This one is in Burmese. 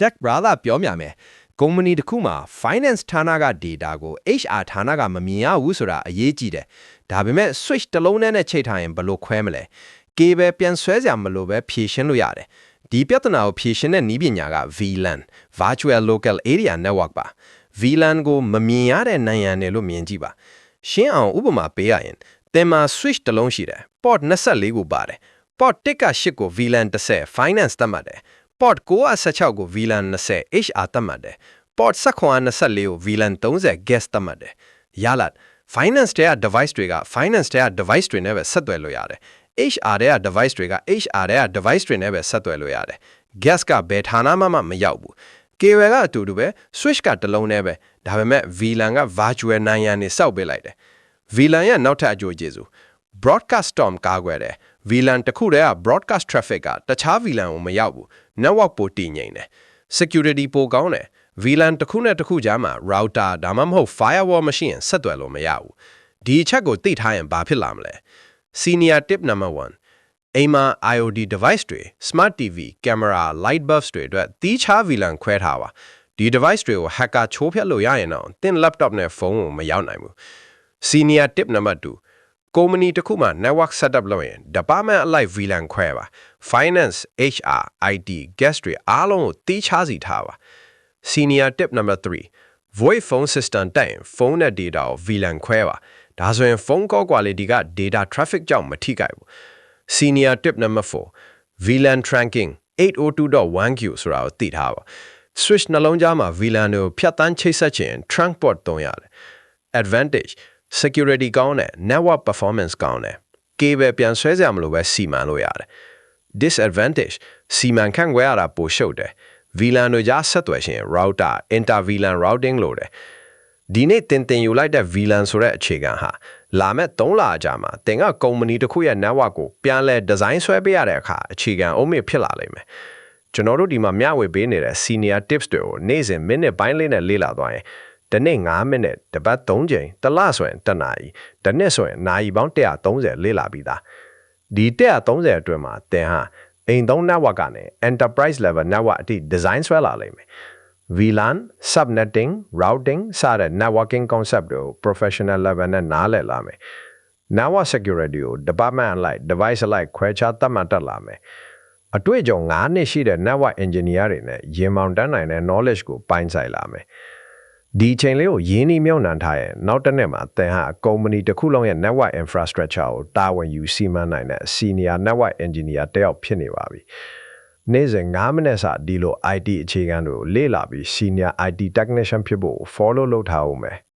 တက်ဘရာသာပြောမြမယ်ကုမ္ပဏီတစ်ခုမှာ finance ဌာနက data ကို HR ဌာနကမမြင်ရဘူးဆိုတာအရေးကြီးတယ်ဒါပေမဲ့ switch တစ်လုံးနဲ့ချိန်ထားရင်ဘယ်လိုခွဲမလဲ cable ပြန်ဆွဲစရာမလိုပဲဖြည့်ရှင်းလို့ရတယ်ဒီပြဿနာကိုဖြည့်ရှင်းတဲ့နည်းပညာက VLAN Virtual Local Area Network ပါ VLAN ကိုမမြင်ရတဲ့နိုင်ရန်တွေလို့မြင်ကြည့်ပါရှင်းအောင်ဥပမာပေးရရင်တင်မှာ switch တစ်လုံးရှိတယ် port 24ကိုပါတယ် port 1က8ကို VLAN 10 finance သတ်မှတ်တယ် port 916ကို VLAN 20 HR သတ်မှတ်တယ် port 24ကို VLAN 30 gas သတ်မှတ်တယ်ရလတ် finance တဲ့ device တွေက finance တဲ့ device တွေနဲ့ပဲဆက်သွယ်လို့ရတယ် HR တဲ့ device တွေက HR တဲ့ device တွေနဲ့ပဲဆက်သွယ်လို့ရတယ် gas ကဘယ်ဌာနမှမရောက်ဘူး cable ကအတူတူပဲ switch ကတစ်လုံးနဲ့ပဲဒါပေမဲ့ VLAN က virtual နိုင်ရန်နေစောက်ပေးလိုက်တယ် VLAN ရဲ့နောက်ထပ်အကျိုးကျေးဇူး broadcast storm ကာကွယ်တယ် VLAN တစ်ခုတည်းက broadcast traffic ကတခြား VLAN ကိုမရောက်ဘူး network ပိုတည်ငြိမ်တယ် security ပိုကောင်းတယ် VLAN တစ်ခုနဲ့တစ်ခုကြားမှာ router ဒါမှမဟုတ် firewall မရှိရင်ဆက်သွယ်လို့မရဘူးဒီအချက်ကိုသိထားရင်ဘာဖြစ်လာမလဲ senior tip number 1အိမ်မှာ IoT device တွေ smart TV camera light bulbs တွေအတွက်တီးခြား VLAN ခွဲထားပါဒီ device တွေကို hacker ချိုးဖျက်လို့ရရင်တော့သင် laptop နဲ့ဖုန်းကိုမရောက်နိုင်ဘူး senior tip number 2ကုမ္ပဏီတစ်ခုမှာ network setup လုပ်ရင် department အလိုက် VLAN ခွဲပါ finance HR IT guest တွေအားလုံးကိုတီးခြားစီထားပါ senior tip number 3 voice phone system တက်ရင်ဖုန်းနဲ့ data ကို VLAN ခွဲပါဒါဆိုရင်ဖုန်း call quality က data traffic ကြောင့်မထိခိုက်ဘူး senior tip number 4 VLAN trunking 802.1q ဆိုတာကိုသိထားပါ switch နှလုံးကြားမှာ VLAN ကိုဖြတ်တန်းချိတ်ဆက်ခြင်း trunk port သုံးရတယ် advantage security ကောင်းတယ် network performance ကောင်းတယ် cable ပြန်ဆွဲစရာမလိုပဲစီမံလို့ရတယ် disadvantage စီမံခန့်ခွဲရတာပိုရှုပ်တယ် VLAN တို့ကြားဆက်သွယ်ခြင်း router inter VLAN routing လို့တယ်ဒီနေ့တင်ယူလိုက်တဲ့ VLAN ဆိုတဲ့အခြေခံဟာလာမဲ့3လအကြာမှာတင်ကကုမ္ပဏီတစ်ခုရဲ့ network ကိုပြန်လဲ design ဆွဲပေးရတဲ့အခါအခြေခံအုံးမြစ်ဖြစ်လာလိမ့်မယ်ကျွန်တော်တို့ဒီမှာမျှဝေပေးနေတဲ့ senior tips တွေကိုနေ့စဉ်မိနစ်ပိုင်းလေးနဲ့လေ့လာသွားရင်တစ်နေ့9မိနစ်တစ်ပတ်3ချိန်တစ်လဆိုရင်တစ်နာရီတစ်နှစ်ဆိုရင်နာရီပေါင်း130လေ့လာပြီးသားဒီ130အတွင်းမှာတင်ဟာအိမ်သုံး network ကနေ enterprise level network အထိ design ဆွဲလာလိမ့်မယ် VLAN subnetting routing စတဲ့ networking concept တွေကို professional level နဲ့နားလည်လာမယ် network security ကို department အလိုက် device အလိုက်ခွဲခြားသတ်မှတ်တတ်လာမယ်အတွေ့အကြုံ9နှစ်ရှိတဲ့ network engineer တွေနဲ့ရင်မောင်တန်းနိုင်တဲ့ knowledge ကိုပိုင်းဆိုင်လာမယ်ဒီအချိန်လေးကိုရင်းနှီးမြှုပ်နှံထားရင်နောက်တစ်နှစ်မှာသင်ဟာကုမ္ပဏီတစ်ခုလုံးရဲ့ network infrastructure ကိုတာဝန်ယူစီမံနိုင်တဲ့ senior network engineer တစ်ယောက်ဖြစ်နေပါပြီနေ့စဉ်9မိနစ်စာဒီလို IT အခြေခံတွေကိုလေ့လာပြီး senior IT technician ဖြစ်ဖို့ follow လုပ်ထားအောင်မယ်